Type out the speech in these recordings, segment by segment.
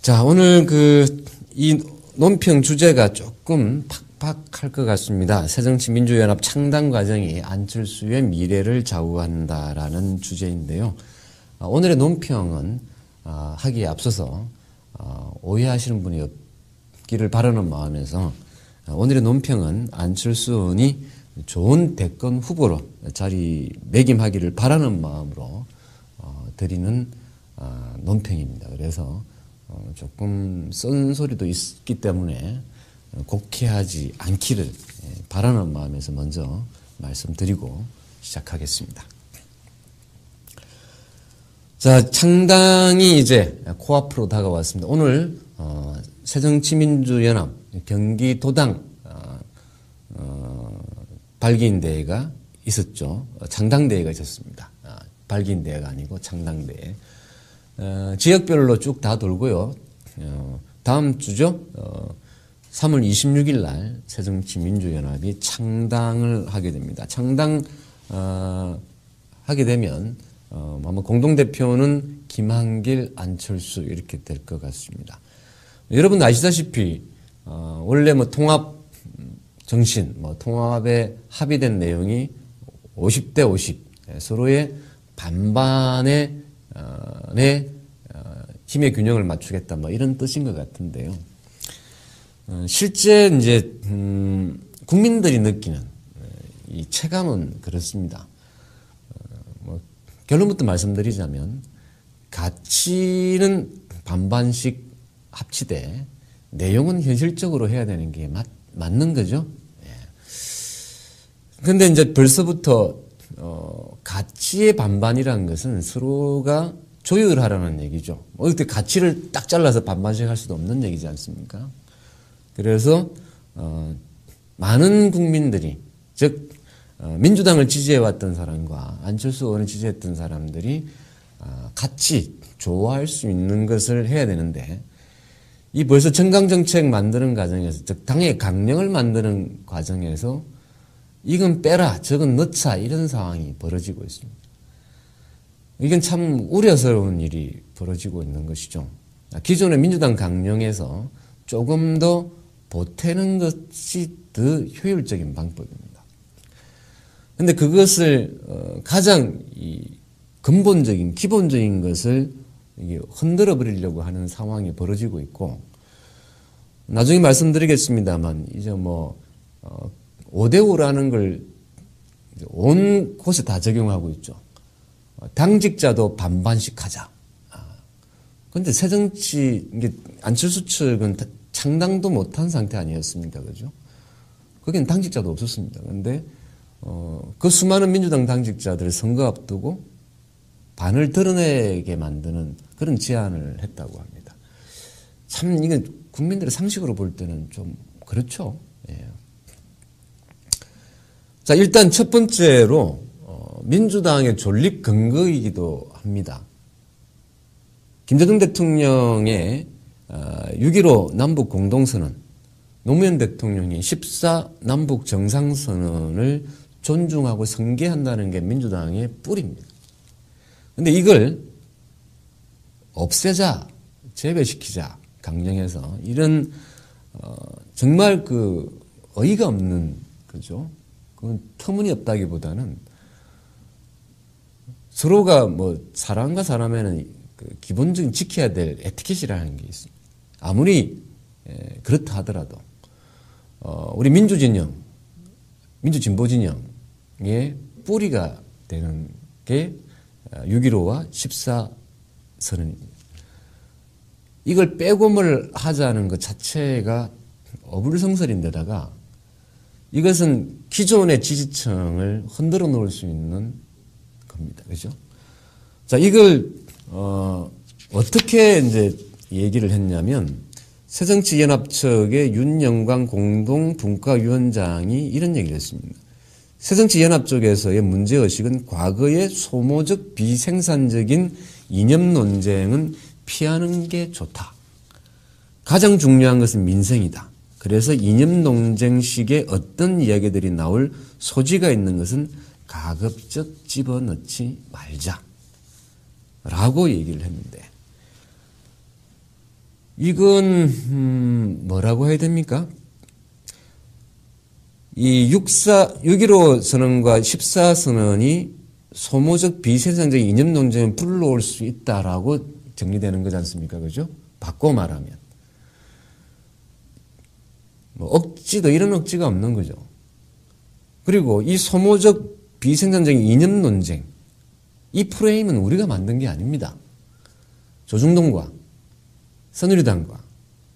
자, 오늘 이 논평 주제가 조금 팍팍할 것 같습니다. 새정치민주연합 창당 과정이 안철수의 미래를 좌우한다라는 주제인데요. 오늘의 논평은 하기에 앞서서 오해하시는 분이 없기를 바라는 마음에서 오늘의 논평은 안철수 의원이 좋은 대권 후보로 자리매김하기를 바라는 마음으로 드리는 논평입니다. 그래서 조금 쓴소리도 있기 때문에 곡해하지 않기를 바라는 마음에서 먼저 말씀드리고 시작하겠습니다. 자, 창당이 이제 코앞으로 다가왔습니다. 오늘 새정치민주연합 경기도당 발기인대회가 있었죠. 창당대회가 있었습니다. 발기인대회가 아니고 창당대회. 지역별로 쭉 다 돌고요. 다음 주죠. 3월 26일 날 새정치민주연합이 창당을 하게 됩니다. 창당 하게 되면 아마 공동대표는 김한길, 안철수 이렇게 될 것 같습니다. 여러분 아시다시피 원래 통합 정신, 통합에 합의된 내용이 50대 50 서로의 반반의 힘의 균형을 맞추겠다 이런 뜻인 것 같은데요. 실제 이제 국민들이 느끼는 이 체감은 그렇습니다. 결론부터 말씀드리자면 가치는 반반씩 합치되 내용은 현실적으로 해야 되는 게 맞는 거죠. 그런데 이제 벌써부터 가치의 반반이라는 것은 서로가 조율하라는 얘기죠. 어떻게 가치를 딱 잘라서 반반씩 할 수도 없는 얘기지 않습니까? 그래서 많은 국민들이 즉 민주당을 지지해왔던 사람과 안철수 의원을 지지했던 사람들이 같이 좋아할 수 있는 것을 해야 되는데 이 벌써 정강정책 만드는 과정에서 즉 당의 강령을 만드는 과정에서 이건 빼라 저건 넣자 이런 상황이 벌어지고 있습니다. 이건 참 우려스러운 일이 벌어지고 있는 것이죠. 기존의 민주당 강령에서 조금 더 보태는 것이 더 효율적인 방법입니다. 그런데 그것을 가장 근본적인 기본적인 것을 흔들어 버리려고 하는 상황이 벌어지고 있고 나중에 말씀드리겠습니다만 이제 5대5라는 걸 온 곳에 다 적용하고 있죠. 당직자도 반반씩 하자. 그런데 새정치 안철수 측은 창당도 못한 상태 아니었습니까, 그죠? 거기는 당직자도 없었습니다. 그런데 그 수많은 민주당 당직자들을 선거 앞두고 반을 드러내게 만드는 그런 제안을 했다고 합니다. 참 이건 국민들의 상식으로 볼 때는 좀 그렇죠. 예. 자, 일단 첫 번째로 민주당의 존립 근거이기도 합니다. 김대중 대통령의 6.15 남북 공동선언, 노무현 대통령이 14 남북 정상선언을 존중하고 성계한다는 게 민주당의 뿌리입니다. 그런데 이걸 없애자, 제외시키자, 강령에서 이런 정말 어이가 없는 거죠. 그건 터무니없다기보다는 서로가 사람과 사람에는 기본적인 지켜야 될 에티켓이라는 게 있습니다. 아무리 그렇다 하더라도 우리 민주진영, 민주진보진영의 뿌리가 되는 게 6.15와 14선언입니다. 이걸 빼고물 하자는 것 자체가 어불성설인데다가 이것은 기존의 지지층을 흔들어 놓을 수 있는 겁니다. 그죠? 자, 이걸, 어떻게 이제 얘기를 했냐면, 새정치연합 측의 윤영광 공동분과위원장이 이런 얘기를 했습니다. 새정치연합 쪽에서의 문제의식은 과거의 소모적 비생산적인 이념 논쟁은 피하는 게 좋다. 가장 중요한 것은 민생이다. 그래서 이념 논쟁식의 어떤 이야기들이 나올 소지가 있는 것은 가급적 집어넣지 말자. 라고 얘기를 했는데 이건 뭐라고 해야 됩니까? 이 6.15 선언과 14 선언이 소모적 비생산적인 이념 논쟁을 불러올 수 있다라고 정리되는 거지 않습니까? 그죠? 바꿔 말하면. 뭐 억지도 이런 억지가 없는 거죠. 그리고 이 소모적 비생산적인 이념 논쟁, 이 프레임은 우리가 만든 게 아닙니다. 조중동과 새누리당과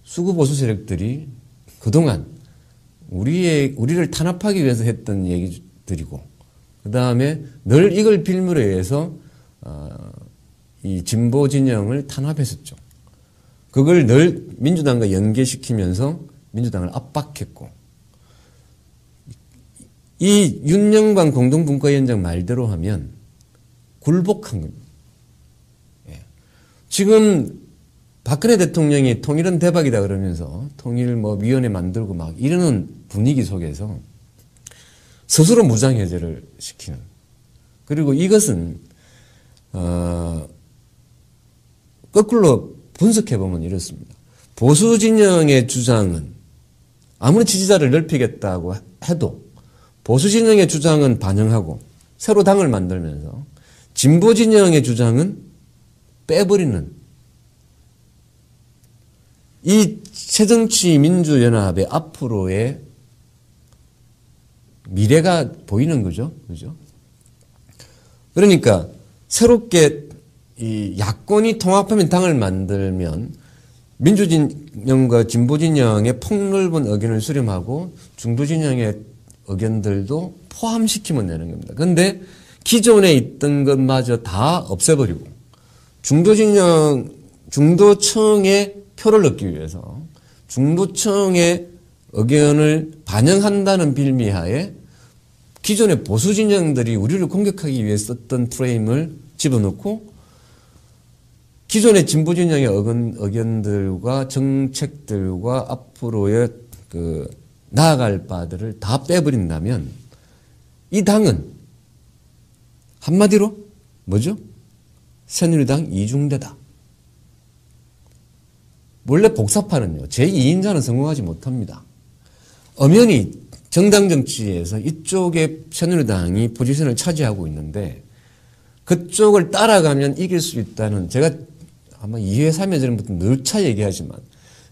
수구보수 세력들이 그동안 우리를 탄압하기 위해서 했던 얘기들이고, 그 다음에 늘 이걸 빌미로 해서 이 진보 진영을 탄압했었죠. 그걸 늘 민주당과 연계시키면서 민주당을 압박했고, 이 윤영반 공동분과위원장 말대로 하면 굴복한 겁니다. 예. 지금 박근혜 대통령이 통일은 대박이다 그러면서 통일 위원회 만들고 막 이러는 분위기 속에서 스스로 무장해제를 시키는. 그리고 이것은 거꾸로 분석해보면 이렇습니다. 보수 진영의 주장은 아무리 지지자를 넓히겠다고 해도 보수 진영의 주장은 반영하고 새로 당을 만들면서 진보 진영의 주장은 빼버리는, 이 새정치민주연합의 앞으로의 미래가 보이는 거죠. 그죠? 그러니까 새롭게 이 야권이 통합하면 당을 만들면 민주진영과 진보진영의 폭넓은 의견을 수렴하고 중도진영의 의견들도 포함시키면 되는 겁니다. 그런데 기존에 있던 것마저 다 없애버리고 중도층의 표를 얻기 위해서 중도층의 의견을 반영한다는 빌미하에 기존의 보수 진영들이 우리를 공격하기 위해 썼던 프레임을 집어넣고 기존의 진보 진영의 의견들과 정책들과 앞으로의 나아갈 바들을 다 빼버린다면 이 당은 한마디로 뭐죠? 새누리당 이중대다. 원래 복사파는요, 제2인자는 성공하지 못합니다. 엄연히 정당 정치에서 이쪽에 새누리당이 포지션을 차지하고 있는데 그쪽을 따라가면 이길 수 있다는, 제가 아마 2회, 3회 전부터 늘차 얘기하지만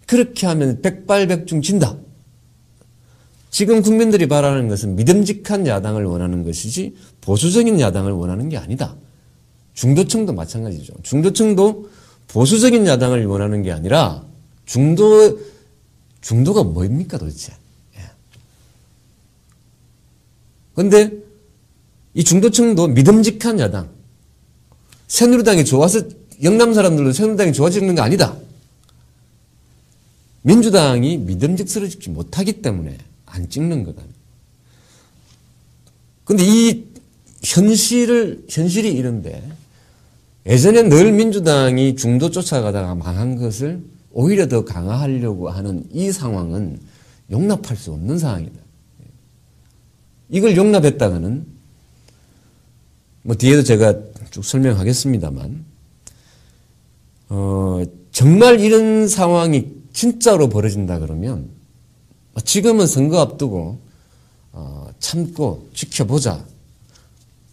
그렇게 하면 백발백중 진다. 지금 국민들이 바라는 것은 믿음직한 야당을 원하는 것이지 보수적인 야당을 원하는 게 아니다. 중도층도 마찬가지죠. 중도층도 보수적인 야당을 원하는 게 아니라 중도가 뭡니까 도대체. 그런데 이 중도층도 믿음직한 야당, 새누리당이 좋아서 영남 사람들도 새누리당이 좋아지는 거 아니다. 민주당이 믿음직스럽지 못하기 때문에 안 찍는 거다. 그런데 이 현실이 이런데 예전에 늘 민주당이 중도 쫓아가다가 망한 것을 오히려 더 강화하려고 하는 이 상황은 용납할 수 없는 상황이다. 이걸 용납했다가는 뒤에도 제가 쭉 설명하겠습니다만 정말 이런 상황이 진짜로 벌어진다 그러면 지금은 선거 앞두고 참고 지켜보자.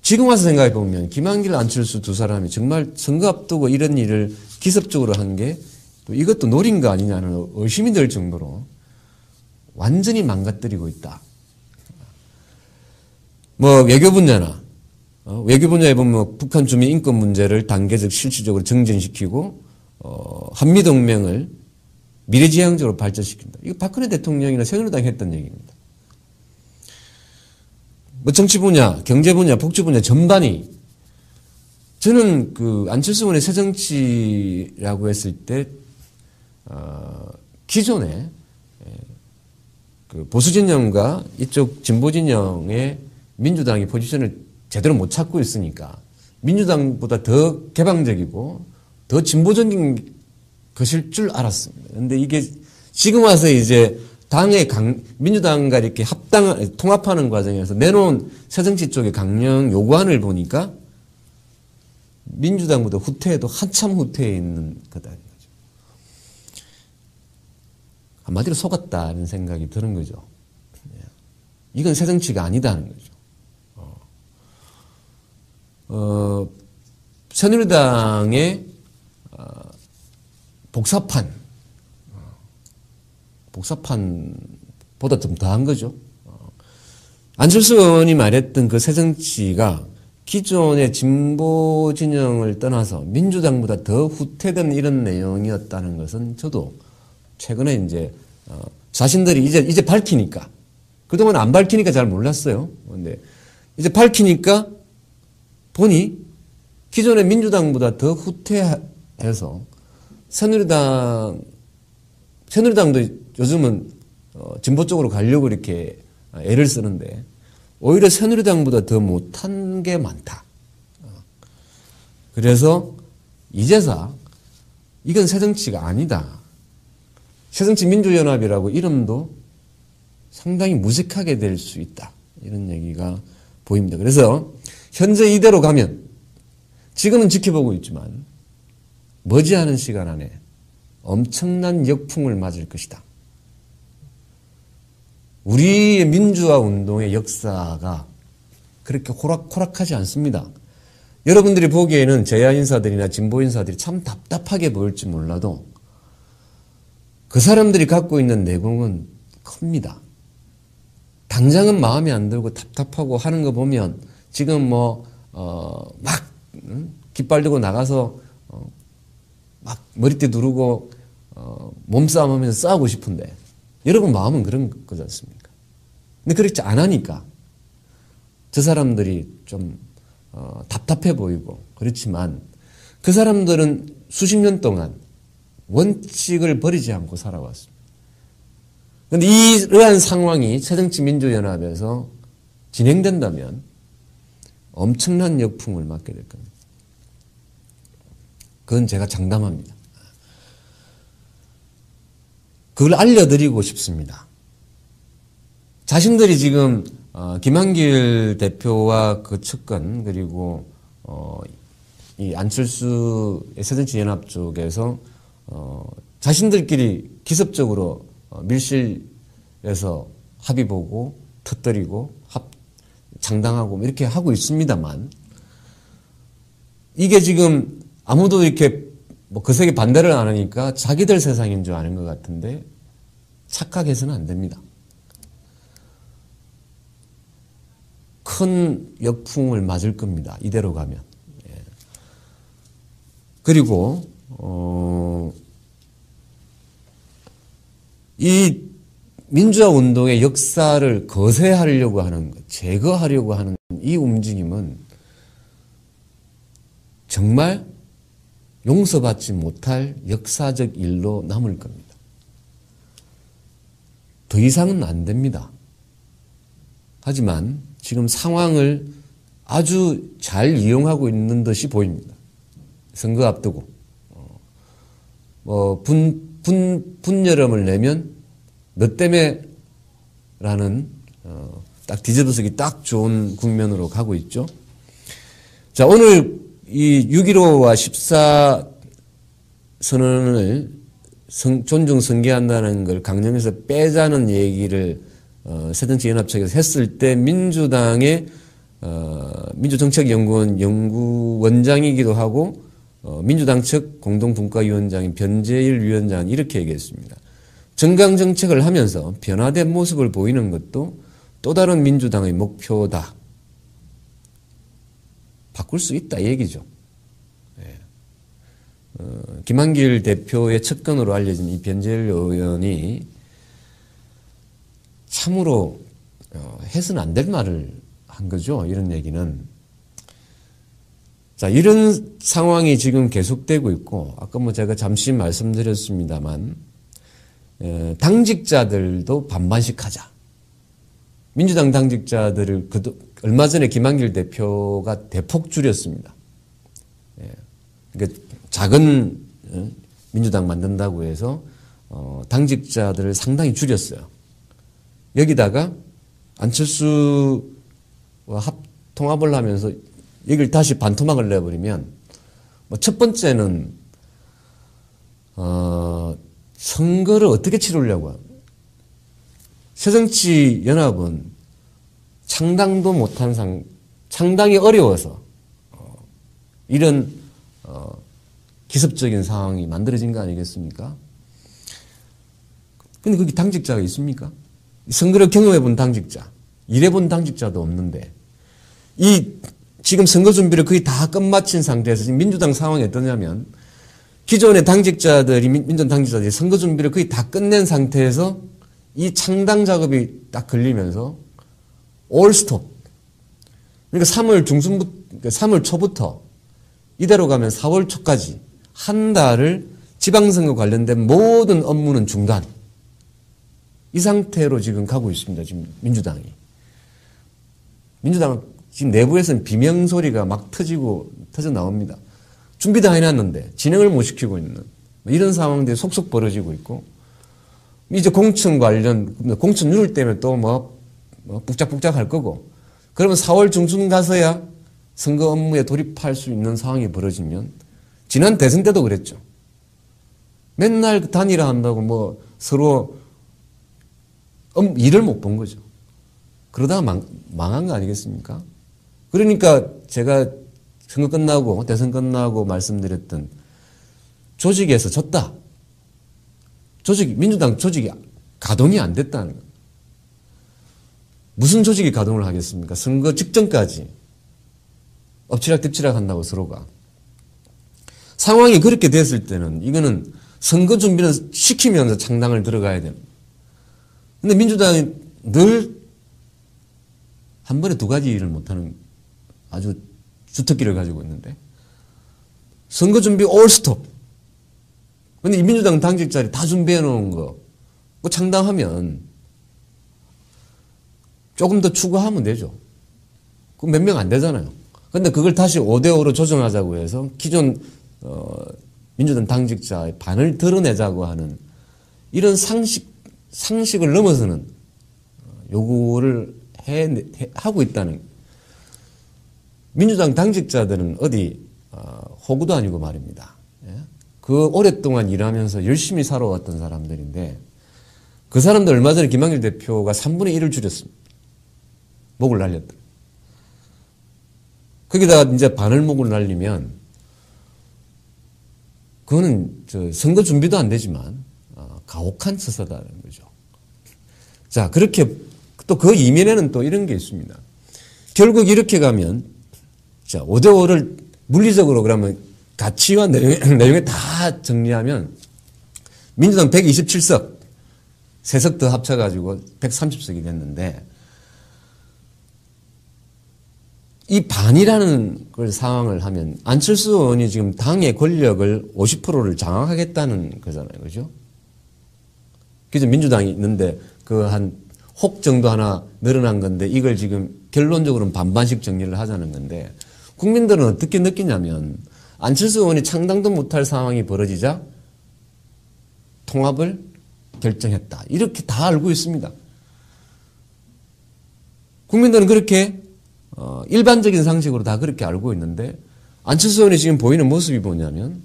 지금 와서 생각해 보면 김한길, 안철수 두 사람이 정말 선거 앞두고 이런 일을 기습적으로 한 게 또 이것도 노린 거 아니냐는 의심이 들 정도로 완전히 망가뜨리고 있다. 외교 분야나 외교 분야에 보면 북한 주민 인권 문제를 단계적 실질적으로 정진시키고 한미동맹을 미래지향적으로 발전시킨다. 이거 박근혜 대통령이나 새누리당이 했던 얘기입니다. 정치 분야, 경제 분야, 복지 분야 전반이, 저는 안철수 의원의 새정치라고 했을 때 기존에 보수 진영과 이쪽 진보 진영의 민주당이 포지션을 제대로 못 찾고 있으니까 민주당보다 더 개방적이고 더 진보적인 것일 줄 알았습니다. 그런데 이게 지금 와서 이제 민주당과 이렇게 통합하는 과정에서 내놓은 새정치 쪽의 강령 요구안을 보니까 민주당보다 후퇴해도 한참 후퇴해 있는 거다. 한마디로 속았다는 생각이 드는 거죠. 이건 새정치가 아니다는 거죠. 새누리당의 복사판보다 좀 더한 거죠. 안철수 의원이 말했던 그 새정치가 기존의 진보 진영을 떠나서 민주당보다 더 후퇴된 이런 내용이었다는 것은 저도 최근에 이제 자신들이 이제 밝히니까, 그동안 안 밝히니까 잘 몰랐어요. 근데 이제 밝히니까 보니 기존의 민주당보다 더 후퇴해서 새누리당도 요즘은 진보 쪽으로 가려고 이렇게 애를 쓰는데 오히려 새누리당보다 더 못한 게 많다. 그래서 이제서 이건 새정치가 아니다. 새정치민주연합이라고 이름도 상당히 무색하게 될 수 있다. 이런 얘기가 보입니다. 그래서 현재 이대로 가면 지금은 지켜보고 있지만 머지않은 시간 안에 엄청난 역풍을 맞을 것이다. 우리의 민주화 운동의 역사가 그렇게 호락호락하지 않습니다. 여러분들이 보기에는 제야 인사들이나 진보 인사들이 참 답답하게 보일지 몰라도 그 사람들이 갖고 있는 내공은 큽니다. 당장은 마음에 안 들고 답답하고 하는 거 보면 지금 막 깃발 들고 나가서 막 머리띠 두르고 몸싸움 하면서 싸우고 싶은데 여러분 마음은 그런 거지 않습니까? 근데 그렇지 않으니까 저 사람들이 좀 답답해 보이고 그렇지만 그 사람들은 수십 년 동안 원칙을 버리지 않고 살아왔습니다. 그런데 이러한 상황이 새정치민주연합에서 진행된다면 엄청난 역풍을 맞게 될 겁니다. 그건 제가 장담합니다. 그걸 알려드리고 싶습니다. 자신들이 지금 김한길 대표와 그 측근 그리고 이 안철수의 새정치연합 쪽에서 자신들끼리 기습적으로 밀실에서 합의 보고 터뜨리고 장당하고 이렇게 하고 있습니다만 이게 지금 아무도 이렇게 거세게 반대를 안 하니까 자기들 세상인 줄 아는 것 같은데 착각해서는 안 됩니다. 큰 역풍을 맞을 겁니다. 이대로 가면. 그리고 이 민주화 운동의 역사를 거세하려고 하는 것, 제거하려고 하는 이 움직임은 정말 용서받지 못할 역사적 일로 남을 겁니다. 더 이상은 안 됩니다. 하지만 지금 상황을 아주 잘 이용하고 있는 듯이 보입니다. 선거 앞두고 분여름을 내면 너 때문에 라는 딱 뒤집어쓰기 딱 좋은 국면으로 가고 있죠. 자, 오늘 이 6.15와 14 선언을 존중 승계한다는 걸 강령에서 빼자는 얘기를 새정치연합 측에서 했을 때 민주당의 민주정책연구원 연구원장이기도 하고 민주당 측 공동분과위원장인 변재일 위원장은 이렇게 얘기했습니다. 정강정책을 하면서 변화된 모습을 보이는 것도 또 다른 민주당의 목표다. 바꿀 수 있다 얘기죠. 김한길 대표의 측근으로 알려진 이 변재일 의원이 참으로 해서는 안 될 말을 한 거죠. 이런 얘기는. 자, 이런 상황이 지금 계속되고 있고 아까 제가 잠시 말씀드렸습니다만 당직자들도 반반씩 하자. 민주당 당직자들을 얼마 전에 김한길 대표가 대폭 줄였습니다. 그러니까 작은 민주당 만든다고 해서 당직자들을 상당히 줄였어요. 여기다가 안철수와 통합을 하면서 여기를 다시 반토막을 내버리면 첫 번째는 선거를 어떻게 치르려고 합니까? 새정치연합은 창당도 못한 창당이 어려워서 이런 기습적인 상황이 만들어진 거 아니겠습니까? 근데 거기 당직자가 있습니까? 선거를 경험해본 당직자, 일해본 당직자도 없는데 이 지금 선거 준비를 거의 다 끝마친 상태에서 지금 민주당 상황이 어떠냐면 기존의 당직자들이 민주당 당직자들이 선거 준비를 거의 다 끝낸 상태에서 이 창당 작업이 딱 걸리면서 올 스톱. 그러니까 3월 초부터 이대로 가면 4월 초까지 한 달을 지방선거 관련된 모든 업무는 중단. 이 상태로 지금 가고 있습니다. 지금 민주당이. 민주당은 지금 내부에서는 비명소리가 막 터져 나옵니다. 준비 다 해놨는데 진행을 못 시키고 있는 이런 상황들이 속속 벌어지고 있고 이제 공천 누를 때문에 또 북적북적 할 거고 그러면 4월 중순 가서야 선거 업무에 돌입할 수 있는 상황이 벌어지면 지난 대선 때도 그랬죠. 맨날 단일화 한다고 서로 일을 못 본 거죠. 그러다가 망한 거 아니겠습니까? 그러니까 제가 선거 끝나고 대선 끝나고 말씀드렸던 조직에서 졌다. 민주당 조직이 가동이 안 됐다는 거예요. 무슨 조직이 가동을 하겠습니까? 선거 직전까지 엎치락뒤치락 한다고 서로가. 상황이 그렇게 됐을 때는 이거는 선거 준비는 시키면서 창당을 들어가야 됩니다. 근데 민주당이 늘 한 번에 두 가지 일을 못하는 아주 주특기를 가지고 있는데 선거 준비 올 스톱. 근데 이 민주당 당직자들이 다 준비해 놓은 거 창당하면 조금 더 추가하면 되죠. 그 몇 명 안 되잖아요. 근데 그걸 다시 5대5로 조정하자고 해서 기존 민주당 당직자의 반을 드러내자고 하는 이런 상식을 넘어서는 요구를 하고 있다는 민주당 당직자들은 어디 호구도 아니고 말입니다. 그 오랫동안 일하면서 열심히 살아왔던 사람들인데 그 사람들 얼마 전에 김한길 대표가 3분의 1을 줄였습니다. 목을 날렸다. 거기다가 이제 반을 목을 날리면 그거는 선거 준비도 안 되지만 가혹한 처사다는 거죠. 자, 그렇게 또 그 이면에는 또 이런 게 있습니다. 결국 이렇게 가면 자, 5대5를 물리적으로 그러면 가치와 내용에 다 정리하면 민주당 127석, 3석 더 합쳐가지고 130석이 됐는데 이 반이라는 걸 상황을 하면 안철수 의원이 지금 당의 권력을 50%를 장악하겠다는 거잖아요. 그죠? 그래서 민주당이 있는데 혹 정도 하나 늘어난 건데 이걸 지금 결론적으로는 반반씩 정리를 하자는 건데 국민들은 어떻게 느끼냐면 안철수 의원이 창당도 못할 상황이 벌어지자 통합을 결정했다. 이렇게 다 알고 있습니다. 국민들은 그렇게 일반적인 상식으로 다 그렇게 알고 있는데 안철수 의원이 지금 보이는 모습이 뭐냐면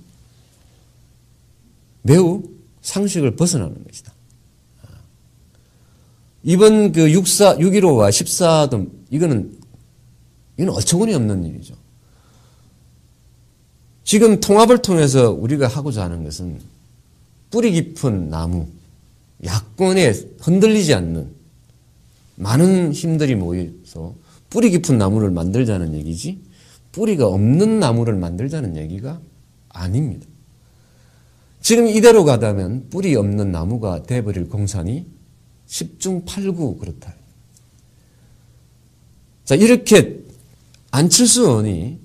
매우 상식을 벗어나는 것이다. 이번 6.15와 14도 이거는 어처구니 없는 일이죠. 지금 통합을 통해서 우리가 하고자 하는 것은 뿌리 깊은 나무, 야권에 흔들리지 않는 많은 힘들이 모여서 뿌리 깊은 나무를 만들자는 얘기지 뿌리가 없는 나무를 만들자는 얘기가 아닙니다. 지금 이대로 가다면 뿌리 없는 나무가 돼버릴 공산이 10중 8구 그렇다. 자, 이렇게 안철수 의원이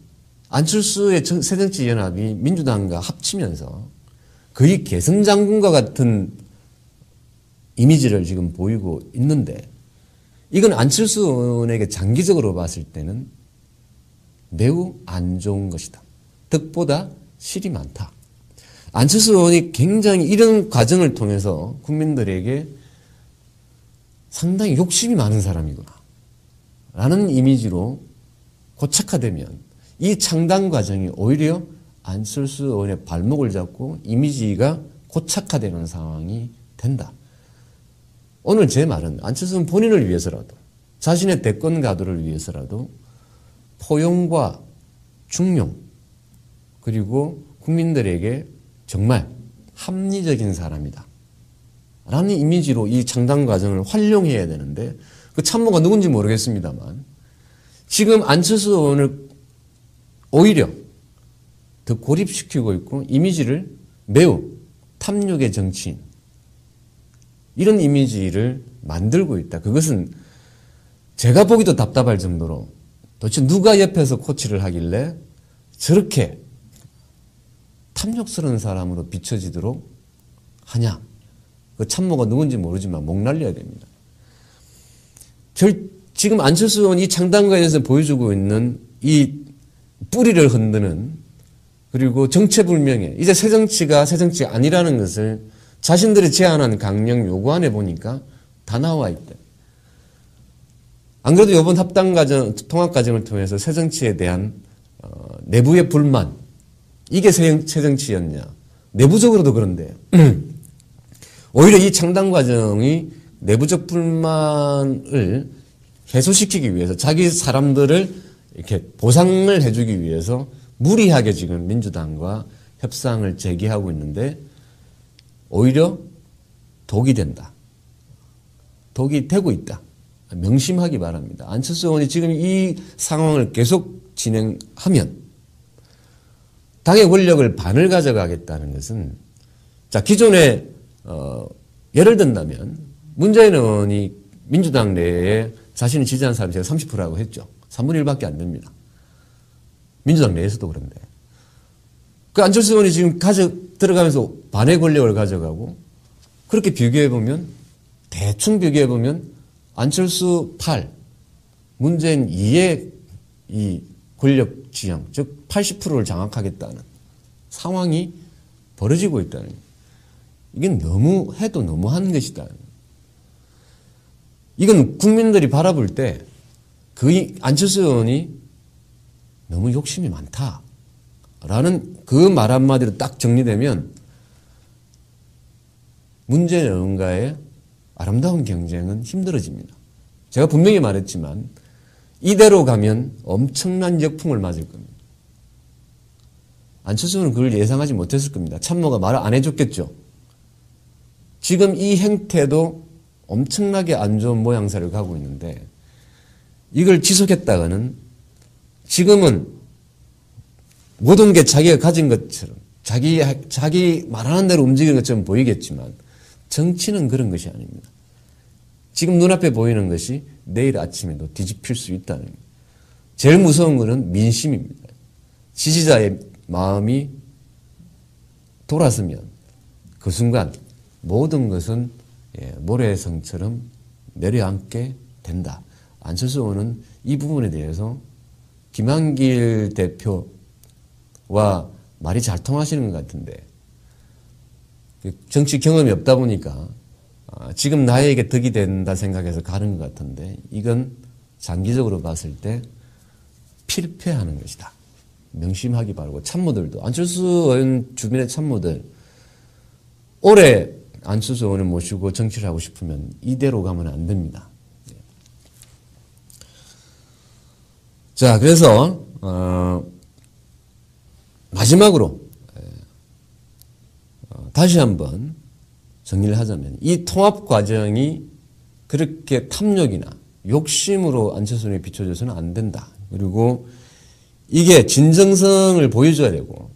안철수의 새정치연합이 민주당과 합치면서 거의 개성장군과 같은 이미지를 지금 보이고 있는데 이건 안철수 의원에게 장기적으로 봤을 때는 매우 안 좋은 것이다. 덕보다 실이 많다. 안철수 의원이 굉장히 이런 과정을 통해서 국민들에게 상당히 욕심이 많은 사람이구나 라는 이미지로 고착화되면 이 창당 과정이 오히려 안철수 의원의 발목을 잡고 이미지가 고착화되는 상황이 된다. 오늘 제 말은 안철수는 본인을 위해서라도 자신의 대권 가도를 위해서라도 포용과 중용 그리고 국민들에게 정말 합리적인 사람이다 라는 이미지로 이 창당 과정을 활용해야 되는데 그 참모가 누군지 모르겠습니다만 지금 안철수 의원을 오히려 더 고립시키고 있고 이미지를 매우 탐욕의 정치인 이런 이미지를 만들고 있다. 그것은 제가 보기도 답답할 정도로 도대체 누가 옆에서 코치를 하길래 저렇게 탐욕스러운 사람으로 비춰지도록 하냐. 그 참모가 누군지 모르지만 목 날려야 됩니다. 지금 안철수 의원이 이 창당과에서 보여주고 있는 이 뿌리를 흔드는 그리고 정체불명의 이제 새정치가 새정치가 아니라는 것을 자신들이 제안한 강령 요구안에 보니까 다 나와 있다. 안 그래도 이번 합당과정, 통합과정을 통해서 새정치에 대한 내부의 불만 이게 새정치였냐. 내부적으로도 그런데요. 오히려 이 창당과정이 내부적 불만을 해소시키기 위해서 자기 사람들을 이렇게 보상을 해주기 위해서 무리하게 지금 민주당과 협상을 제기하고 있는데 오히려 독이 된다. 독이 되고 있다. 명심하기 바랍니다. 안철수 의원이 지금 이 상황을 계속 진행하면 당의 권력을 반을 가져가겠다는 것은 자 기존에 예를 든다면 문재인 의원이 민주당 내에 자신이 지지한 사람이 제가 30%라고 했죠. 3분의 1밖에 안 됩니다. 민주당 내에서도 그런데. 그 안철수 의원이 지금 들어가면서 반의 권력을 가져가고 그렇게 비교해보면 대충 비교해보면 안철수 8, 문재인 2의 이 권력 지형, 즉 80%를 장악하겠다는 상황이 벌어지고 있다는 이게 너무 해도 너무한 것이다. 이건 국민들이 바라볼 때 그 안철수 의원이 너무 욕심이 많다라는 그 말 한마디로 딱 정리되면 문재인 의원과의 아름다운 경쟁은 힘들어집니다. 제가 분명히 말했지만 이대로 가면 엄청난 역풍을 맞을 겁니다. 안철수 의원은 그걸 예상하지 못했을 겁니다. 참모가 말을 안 해줬겠죠. 지금 이 행태도 엄청나게 안 좋은 모양새를 가고 있는데 이걸 지속했다가는 지금은 모든 게 자기가 가진 것처럼 자기 말하는 대로 움직이는 것처럼 보이겠지만 정치는 그런 것이 아닙니다. 지금 눈앞에 보이는 것이 내일 아침에도 뒤집힐 수 있다는 겁니다. 제일 무서운 것은 민심입니다. 지지자의 마음이 돌아서면 그 순간 모든 것은 모래성처럼 내려앉게 된다. 안철수 의원은 이 부분에 대해서 김한길 대표와 말이 잘 통하시는 것 같은데 정치 경험이 없다 보니까 지금 나에게 득이 된다 생각해서 가는 것 같은데 이건 장기적으로 봤을 때 필패하는 것이다. 명심하기 바라고 참모들도 안철수 의원 주변의 참모들 올해 안철수 의원을 모시고 정치를 하고 싶으면 이대로 가면 안 됩니다. 자, 그래서 마지막으로 다시 한번 정리를 하자면 이 통합 과정이 그렇게 탐욕이나 욕심으로 안철수 의원에 비춰져서는 안 된다. 그리고 이게 진정성을 보여줘야 되고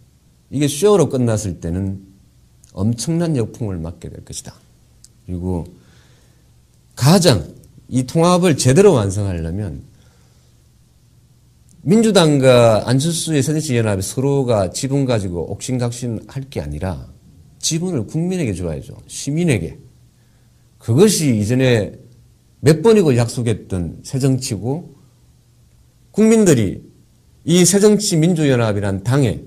이게 쇼로 끝났을 때는 엄청난 역풍을 맞게 될 것이다. 그리고 가장 이 통합을 제대로 완성하려면 민주당과 안철수의 새정치연합이 서로가 지분 가지고 옥신각신 할 게 아니라 지분을 국민에게 줘야죠. 시민에게. 그것이 이전에 몇 번이고 약속했던 새정치고 국민들이 이 새정치민주연합이란 당에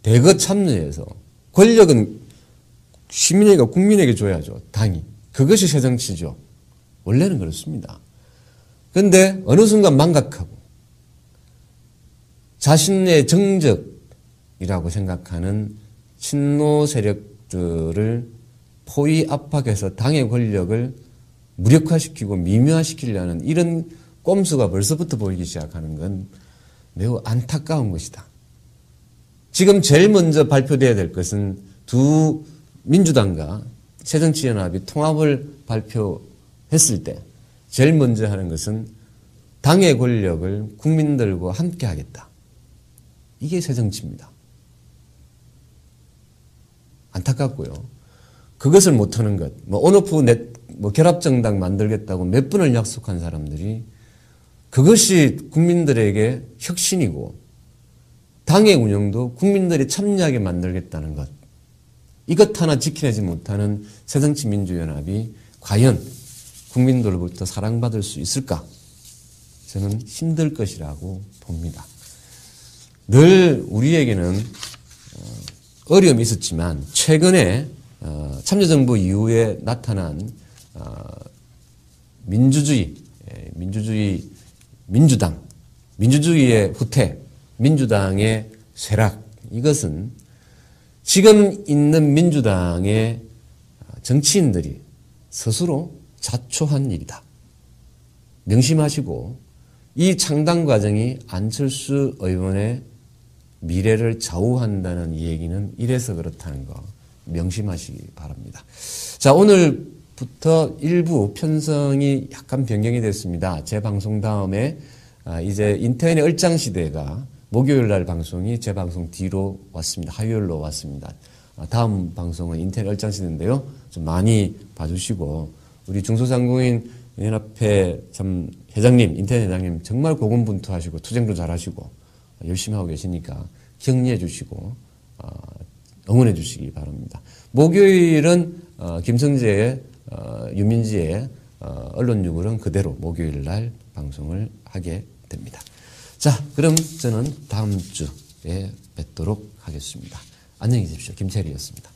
대거 참여해서 권력은 시민에게 국민에게 줘야죠. 당이. 그것이 새정치죠. 원래는 그렇습니다. 그런데 어느 순간 망각하고 자신의 정적이라고 생각하는 친노 세력 세력들을 포위 압박해서 당의 권력을 무력화시키고 미묘화시키려는 이런 꼼수가 벌써부터 보이기 시작하는 건 매우 안타까운 것이다. 지금 제일 먼저 발표돼야 될 것은 두 민주당과 새정치연합이 통합을 발표했을 때 제일 먼저 하는 것은 당의 권력을 국민들과 함께 하겠다. 이게 새정치입니다. 안타깝고요. 그것을 못하는 것, 온오프 결합정당 만들겠다고 몇 번을 약속한 사람들이 그것이 국민들에게 혁신이고 당의 운영도 국민들이 참여하게 만들겠다는 것. 이것 하나 지켜내지 못하는 새정치민주연합이 과연 국민들로부터 사랑받을 수 있을까? 저는 힘들 것이라고 봅니다. 늘 우리에게는 어려움이 있었지만 최근에 참여정부 이후에 나타난 민주주의의 후퇴, 민주당의 쇠락, 이것은 지금 있는 민주당의 정치인들이 스스로 자초한 일이다. 명심하시고 이 창당 과정이 안철수 의원의 미래를 좌우한다는 얘기는 이래서 그렇다는 거 명심하시기 바랍니다. 자, 오늘부터 일부 편성이 약간 변경이 됐습니다. 제 방송 다음에 이제 인터넷 얼짱시대가 목요일 날 방송이 제 방송 뒤로 왔습니다. 화요일로 왔습니다. 다음 방송은 인터넷 얼짱시대인데요. 좀 많이 봐주시고 우리 중소상공인 연합회 참 회장님, 인터넷 회장님 정말 고군분투하시고 투쟁도 잘하시고 열심히 하고 계시니까 격려해 주시고 응원해 주시기 바랍니다. 목요일은 김성재의 유민지의 언론유물은 그대로 목요일 날 방송을 하게 됩니다. 자, 그럼 저는 다음 주에 뵙도록 하겠습니다. 안녕히 계십시오. 김철이었습니다.